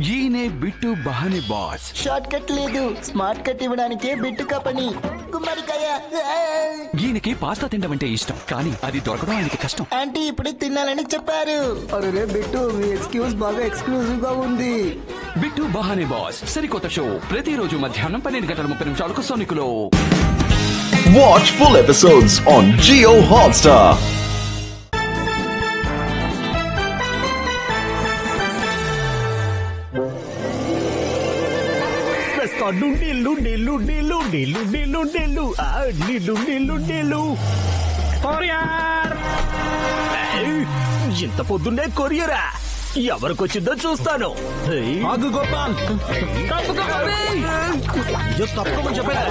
ఈయనే bit బహాని boss. Short cut లేదు, smart cut ఇవ్వడానికే బిట్టుకా పని. గుమ్మడికాయ. ఈయనకి పాస్తా తినడం అంటే ఇష్టం, కానీ అది దొరకడం ఆయనకి కష్టం. ఆంటీ ఇప్పుడే తినాలని చెప్పారు. అరే బిట్టు, మీ ఎక్స్క్యూజ్ బాగా ఎక్స్క్లూజివ్ గా ఉంది. బిట్టు బహాని బాస్ సరికొత్త షో ప్రతిరోజు మధ్యాహ్నం 12:30 సోనికులో. Watch full episodes on Jio Hotstar. ఇంత పొద్దున్నే కొరియరా? ఎవరికొచ్చిందో చూస్తాను. ఆగు గోపాల్, తప్పమని చెప్పాను.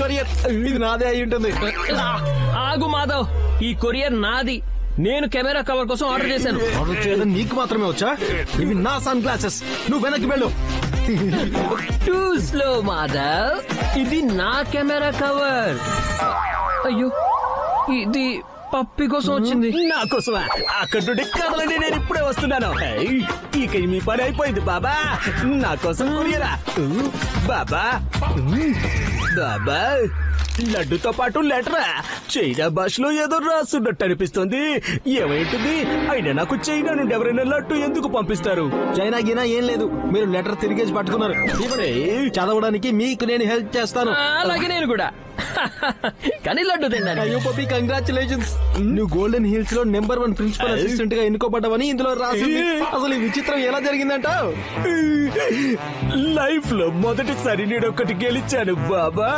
కొరియర్ ఇది నాదే అయి ఉంటుంది. ఆగు మాధవ్, ఈ కొరియర్ నాది. నేను కెమెరా కవర్ కోసం ఆర్డర్ చేశాను. ఆర్డర్ చేయడం నీకు మాత్రమే వచ్చా? ఇవి నా సన్ గ్లాసెస్, నువ్వు వెనక్కి వెళ్ళు. టూ స్లో మాధవ్, ఇది నా కెమెరా కవర్. అయ్యో, ఇది పప్పి కోసం వచ్చింది. నా కోసమా? అక్కడి నుండి కదలని నేను ఇప్పుడే వస్తున్నాను. ఇక మీ పని అయిపోయింది బాబా. నా కోసం కొరియరా బాబా? బాబా, లడ్డుతో పాటు లెటరా? చైనా భాషలో ఏదో రాస్తున్నట్టు అనిపిస్తుంది. ఏమైంటుంది? అయినా నాకు చైనా నుండి ఎవరైనా లడ్డు ఎందుకు పంపిస్తారు? చైనా గినా ఏం లేదు, మీరు లెటర్ తిరిగేసి పట్టుకున్నారు. చదవడానికి మీకు నేను హెల్ప్ చేస్తాను. అలాగే నేను కూడా. కానీ లడ్డు తిన్నాను. అయ్యో పప్పి, కంగ్రాచులేషన్స్. నువ్వు గోల్డెన్ హిల్స్ లో #1 ప్రిన్సిపల్ అసిస్టెంట్ గా ఎన్నుకోబడ్డావని ఇందులో రాసింది. అసలు ఈ విచిత్రం ఎలా జరిగిందంటావు? లైఫ్ లో మొదటిసారి నేను ఒకటి గెలిచాను బాబా.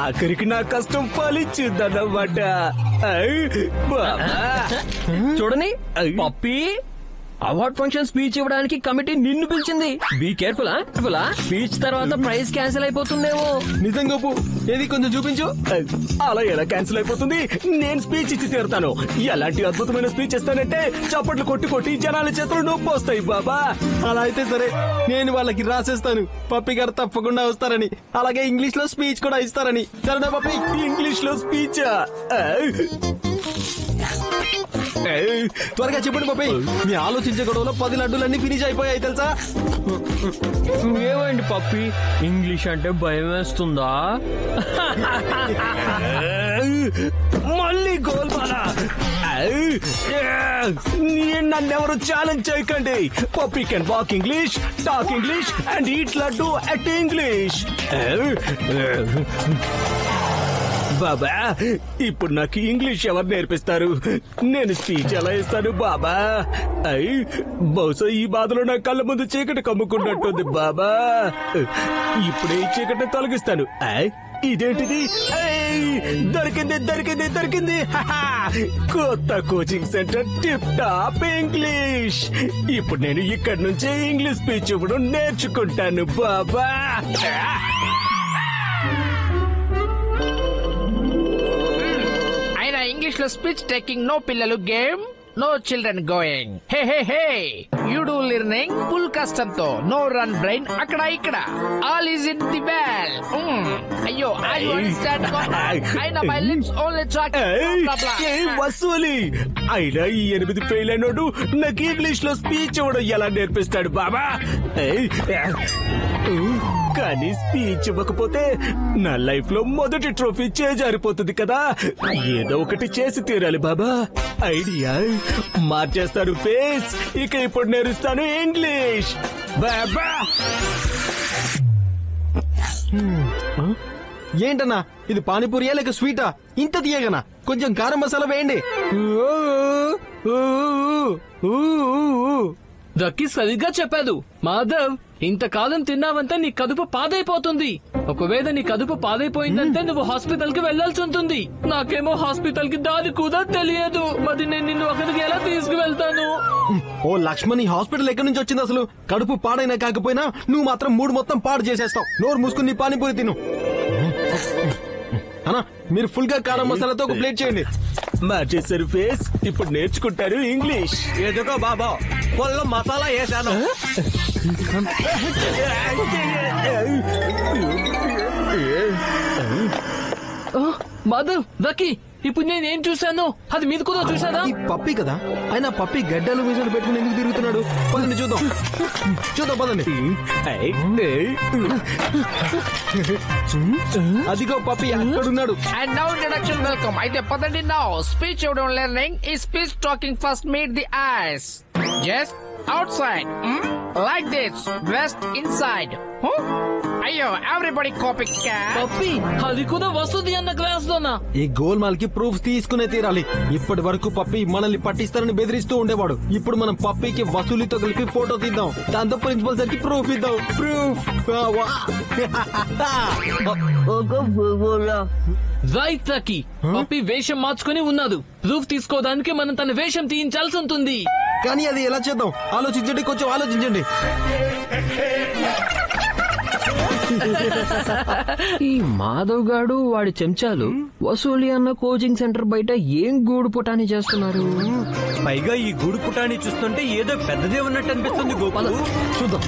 ఆఖరికి నా కష్టం ఫలించిందన్నమాట. చూడని పప్పి, అవార్డ్ ఫంక్షన్ స్పీచ్ ఇవ్వడానికి కమిటీ నిన్ను పిలిచింది. Be careful. స్పీచ్ తర్వాత ప్రైజ్ క్యాన్సిల్ అయిపోతుందేమో. నిజంగా ఏది కొంచెం చూపించు. అలా ఎలా క్యాన్సిల్ అయిపోతుంది? నేను స్పీచ్ ఇచ్చి తీరుతాను. ఎలాంటి అద్భుతమైన స్పీచ్ ఇస్తానంటే చప్పట్లు కొట్టి కొట్టి జనాల చేతులు నొప్పి వస్తాయి బాబా. అలా అయితే సరే, నేను వాళ్ళకి రాసేస్తాను పప్పి గారు తప్పకుండా వస్తారని, అలాగే ఇంగ్లీష్ లో స్పీచ్ కూడా ఇస్తారని. సరేనా పప్పి? ఇంగ్లీష్ లో స్పీచా? త్వరగా చెప్పండి పప్పి. మీ ఆలోచించే గొడవలో 10 లడ్డూలన్నీ ఫినిష్ అయిపోయాయి తెలుసా? ఏమైంది పప్పి, ఇంగ్లీష్ అంటే భయం వేస్తుందా? మళ్ళీ గోల్మాలా? నన్నెవరు ఛాలెంజ్ చేయకండి. Puppy can walk English, talk English and eat laddu at English. బాబా, ఇప్పుడు నాకు ఇంగ్లీష్ ఎవరు నేర్పిస్తారు? నేను స్పీచ్ ఎలా ఇస్తాను బాబా? బహుశా ఈ బాధలో నా కళ్ళ ముందు చీకటి కమ్ముకున్నట్టుంది బాబా. ఇప్పుడే ఈ చీకటిని తొలగిస్తాను. ఇదేంటిది? దొరికింది దొరికింది దొరికింది! కొత్త coaching centre tip top English. ఇప్పుడు నేను ఇక్కడి నుంచే ఇంగ్లీష్ స్పీచ్ ఇవ్వడం నేర్చుకుంటాను బాబా. English lo speech taking, no pillalu game, no children going. Hey, you do learning full custom to, no run brain akkada ikkada, all is in the well. Ayyo, I understand. I know my lips only talk blah blah. వసూలి అయినా ఈ 8 fail అయినోడు నాకు English లో speech ఇవ్వడం ఎలా నేర్పిస్తాడు బాబా? కానీ speech ఇవ్వకపోతే నా life లో మొదటి ట్రోఫీ చేజారిపోతుంది కదా. ఏదో ఒకటి చేసి తీరాలి బాబా. Idea మార్చేస్తాను face. ఇక ఇప్పుడు నేర్పిస్తాను ఇంగ్లీష్ బాబా. ఏంటన్నా ఇది, పానీపూరియా లేక స్వీటా? ఇంత తీయగనా? కొంచెం కారం మసాలా వేయండి. దక్కి సరిగ్గా చెప్పాదు మాధవ్. ఇంతకాలం తిన్నావంటే నీ కడుపు పాడైపోతుంది. ఒకవేళ నీ కడుపు పాడైపోయిందంటే నువ్వు హాస్పిటల్ కి వెళ్లాల్సి ఉంటుంది. నాకేమో హాస్పిటల్ కి దారి కూడా తెలియదు. మరి నేను నిన్ను అక్కడికి ఎలా తీసుకువెళ్తాను? ఓ లక్ష్మణ్, ఈ హాస్పిటల్ ఎక్కడి నుంచి వచ్చింది అసలు? కడుపు పాడైనా కాకపోయినా నువ్వు మాత్రం 3 మొత్తం పాడు చేసేస్తావు. నోరు మూసుకుని పానీపూరి తిను. అన్నా, మీరు ఫుల్ గా కారం మసాలాతో ఒక ప్లేట్ చేయండి. మార్చేశారు ఫేస్. ఇప్పుడు నేర్చుకుంటారు ఇంగ్లీష్. ఎదుగో బాబా, ఫుల్ మసాలా వేసాను. మాధవ్, దక్కి ఇప్పుడు నేనేం చూశాను అది మీద కూడా చూసానా? ఈ పప్పి కదా ఆయన పప్పి గడ్డలు మీసాలు పెట్టుకుని ఎందుకు తిరుగుతున్నాడు? పదండి చూద్దాం పదండి. అదిగో పప్పి అక్కడున్నాడు. And now introduction welcome. అయితే పదండి now. Speech learning is speech talking first meet the eyes. Just outside. Like this. West inside. అయ్యో everybody copy cat. పప్పి అది కూడా వస్తుంది అన్న క్లాస్ లోనా? ఈ గోల్మాల్ కి ప్రూఫ్స్ తీసుకునే తీరాలి. ఇప్పటి వరకు పప్పి మనల్ని పట్టిస్తారని బెదిరిస్తూ ఉండేవాడు. ఇప్పుడు మనం పప్పికి వసూలితో కలిపి ఫోటో తీద్దాం. దాంతో ప్రిన్సిపల్ సార్ కి ప్రూఫ్ ఇద్దాం. Proof right Lucky. పప్పి వేషం మార్చుకుని ఉన్నాడు. ప్రూఫ్ తీసుకోవడానికి మనం తన వేషం తీయించాల్సి ఉంటుంది. కానీ అది ఎలా చేద్దాం? ఆలోచించండి, కొంచెం ఆలోచించండి. ఈ మాధవ్ గాడు వాడి చెంచాలు వసూలి అన్న కోచింగ్ సెంటర్ బయట ఏం గూడు పుటాని చేస్తున్నారు? పైగా ఈ గూడు పుటాన్ని చూస్తుంటే ఏదో పెద్దదే ఉన్నట్టు అనిపిస్తుంది గోపాల్. చూద్దాం.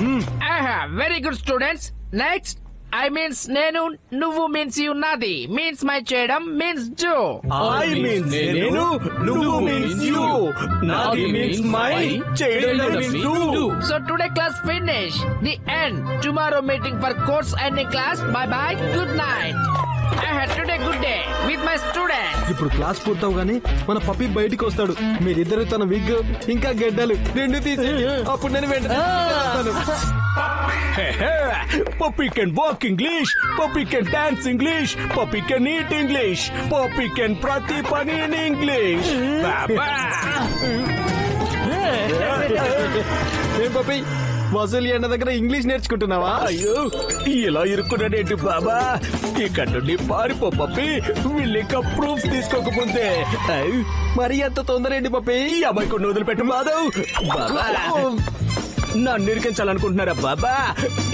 Very good students. Next. I means నేను, నువ్వు means ఉన్నది, means my చేయడం means do. I means నేను, నువ్వు means you, నాది means my, చేయడం means do. So today class finish. The end. Tomorrow meeting for course ending class. Bye bye. Good night. Today good day with my students. ఇప్పుడు class పూర్తవగానే మన పప్పి బయటికి వస్తాడు. మీరిద్దరు తన విగ్ ఇంకా గడ్డలు రెండు తీసి అప్పుడు నేను వెంటనే Puppy can walk English, puppy can dance English, puppy can eat English, puppy can prati pani in English. Baba. ఏం పప్పి వసూలి అన్న దగ్గర ఇంగ్లీష్ నేర్చుకుంటున్నావా? అయ్యో ఇలా ఇరుక్కున్నాడేంటి బాబా? ఇక్కడ నుండి పారిపో పప్పి. వీళ్ళింకా ప్రూఫ్ తీసుకోకపోతే మరి అంత తొందర ఏంటి పప్పి? ఈ అమ్మాయి కొన్ని వదిలిపెట్టు మాధవ్. బాబా నన్ను ఇరికించాలనుకుంటున్నారా బాబా?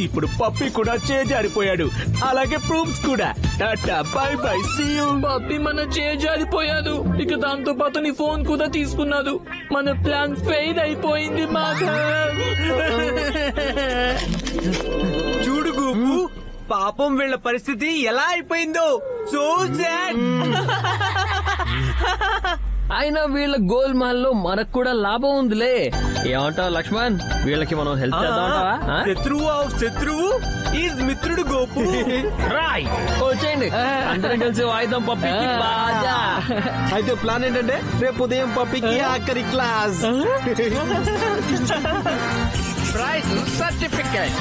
ఇప్పుడు పప్పి కూడా చేజారిపోయాడు, అలాగే ప్రూఫ్స్ కూడా. Tata bye bye see you. Puppy మన చేజారిపోయాడు. ఇక దాంతో పాటు నీ ఫోన్ కూడా తీసుకున్నాడు. మన ప్లాన్ ఫెయిల్ అయిపోయింది మాధవ్. చూడు గోపు, పాపం వీళ్ళ పరిస్థితి ఎలా అయిపోయిందో. So sad. అయినా వీళ్ళ గోల్మాల్లో మనకు కూడా లాభం ఉందిలే. ఏమంటావు లక్ష్మణ్? వీళ్ళకి మనం హెల్ప్ చేద్దామంటావా? శత్రువు ఆఫ్ శత్రువు ఈజ్ మిత్రుడు గోపు. రాయ్ వచ్చేయండి, అందరం కలిసి వాయిద్దాం పప్పికి బాజా. అయితే ప్లాన్ ఏంటంటే రేపు ఉదయం పప్పికి ఆఖరి class. Prize certificate.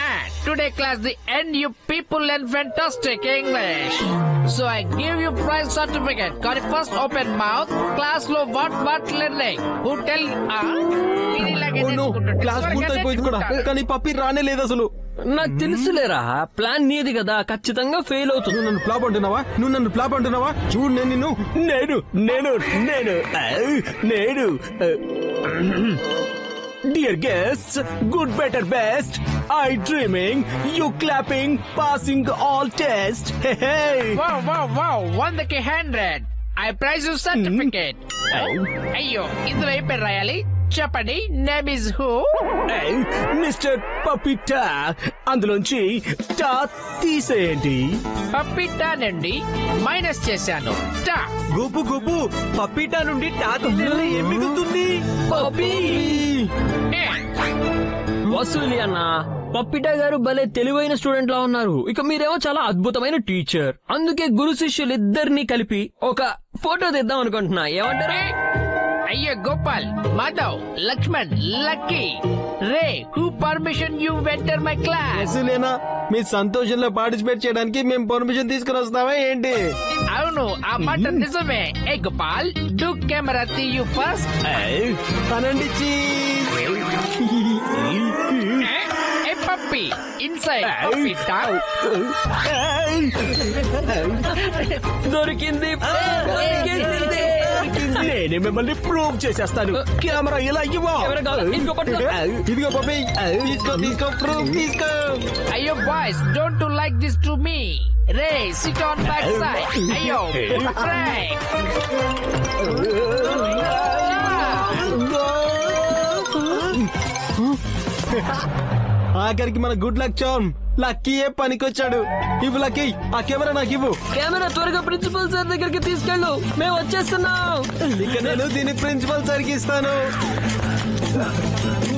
And today class the end you people learn fantastic English. So I give you prize certificate. Got it first open mouth. Class lo what learning. Who tell class పూర్తయిపోయింది కూడా, కానీ పప్పి రానే లేదు అసలు. నాకు తెలుసులేరా, plan నీది కదా, ఖచ్చితంగా ఫెయిల్ అవుతుంది. నువ్వు నన్ను ఫ్లాప్ అంటున్నావా? నువ్వు నన్ను ఫ్లాప్ అంటున్నావా? చూడు నేను నిన్ను నేను Dear guests, good, better, best. I dreaming, you clapping, passing all tests. Hey, hey. Wow. 100. I prize you certificate. అయ్యో ఇందులో ఏ పేరు రాయాలి చెప్పండి. Name is who? మిస్టర్ పపిటా. అందులోంచి టా తీసేయండి. పప్పిటా నుండి మైనస్ చేశాను. టా. గుబు పపిటా నుండి టా తీసేయాలి. ఏం మిగులుతుంది? వసూలి అన్న, పప్పిటా గారు భలే తెలివైన స్టూడెంట్ లా ఉన్నారు. ఇక మీరేమో చాలా అద్భుతమైన టీచర్. అందుకే గురు శిష్యులు ఇద్దరిని కలిపి ఒక ఫోటో తీద్దాం అనుకుంటున్నా. ఏమంటారు? అయ్యో Gopal, Madhav, Lakshman, Lucky, Ray, who permission you enter my class? అసలేనా మీ సంతోషంలో పార్టిసిపేట్ చేయడానికి మేము పర్మిషన్ తీసుకుని వస్తావా ఏంటి? అవును, ఆ మాట నిజమే. ఏ గోపాల్, డూ కెమెరా తీయు ఫస్ట్. అనండి ఏ పప్పి ఇన్సైడ్ పప్పిటా. దొరికింది. నేనే మిమ్మల్ని ప్రూవ్ చేసేస్తాను. కెమెరా ఇలా ఇవ్వ. ఇదిగో పప్పి, తీసుకో ప్రూఫ్ తీసుకో. అయ్యో boys, don't do like this to me. Ray, SIT on back side. అయ్యో ఆఖరికి మన గుడ్ లక్ చార్మ్ లక్కీయే పనికొచ్చాడు. ఇవ్వు లక్కీ, ఆ కెమెరా నాకు ఇవ్వు. కెమెరా త్వరగా ప్రిన్సిపల్ సార్ దగ్గరికి తీసుకెళ్ళు, మేము వచ్చేస్తున్నాం. ఇక నేను దీన్ని ప్రిన్సిపల్ సార్కి ఇస్తాను.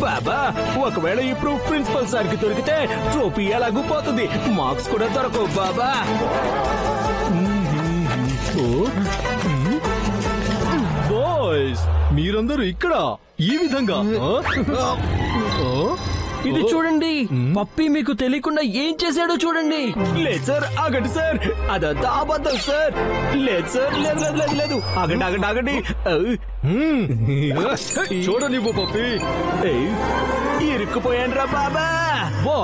బాబా ఒకవేళ ఈ ప్రూఫ్ ప్రిన్సిపల్ సార్ కి దొరికితే ట్రోఫీ ఎలాగూ పోతుంది, మార్క్స్ కూడా దొరకవు బాబా. బాయ్స్ మీరందరూ ఇక్కడ ఈ విధంగా ఇది చూడండి, పప్పి మీకు తెలియకుండా ఏం చేశాడో చూడండి. లేదు సార్, ఆగండి సార్, అదంతా అబద్ధం సార్. లేదు సార్, లేదు లేదు లేదు లేదు, ఆగండి ఆగండి ఆగండి. చూడనివ్వు పప్పి. ఇరుక్కుపోయాను రా బాబా. వా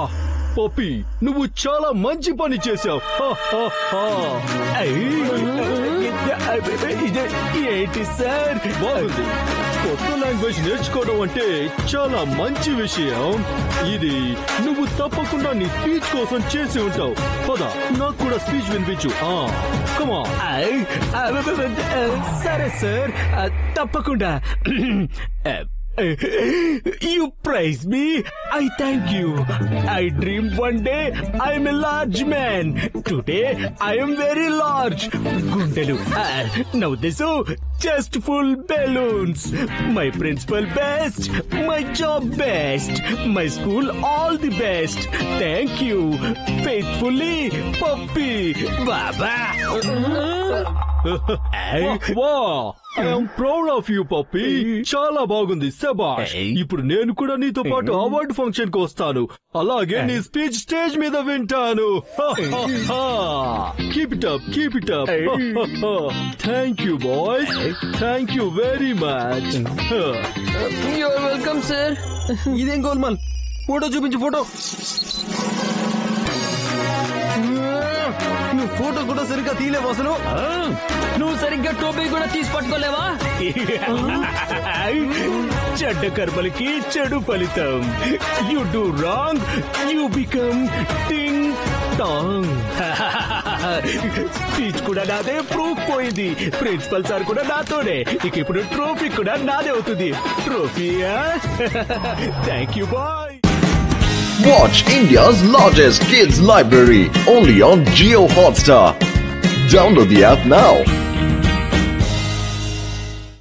పప్పి, నువ్వు చాలా మంచి పని చేశావు. ఏంటి సార్? బాగుంది. కొత్త లాంగ్వేజ్ నేర్చుకోవడం అంటే చాలా మంచి విషయం. ఇది నువ్వు తప్పకుండా నీ స్పీచ్ కోసం చేసి ఉంటావు. పద, నాకు కూడా స్పీచ్ వినిపించు. కమా. సరే సార్, తప్పకుండా. You praise me, I thank you. I dreamed one day I am a large man. Today I am very large. Gundelu. Now this just full balloons. My principal best, my job best, my school all the best. Thank you. Faithfully, Puppy. Baba. వా, I'm proud of you పప్పి. చాలా బాగుంది, శబాష్. ఇప్పుడు నేను కూడా నీతో పాటు award function కు వస్తాను. అలాగే నీ స్పీచ్ స్టేజ్ మీద వింటాను. Keep it up, keep it up. Thank you boys, thank you very much. You're welcome sir. ఇదేం గోల్మాల్, ఫోటో చూపించు. ఫోటో నువ్వు ఫోటో కూడా సరిగ్గా తీయలేవు అసలు. నువ్వు సరిగ్గా టోపీ కూడా తీసి పట్టుకోలేవా? చెడ్డ కర్మలకి చెడు ఫలితం. You do wrong, you become టింగ్ టాంగ్. స్పీచ్ కూడా నాదే, ప్రూఫ్ పోయింది. ప్రిన్సిపల్ సార్ కూడా నాతోనే. ఇక ఇప్పుడు ట్రోఫీ కూడా నాదే అవుతుంది. ట్రోఫీయా? Thank you boy. Watch India's largest kids library only on Jio Hotstar. Download the app now.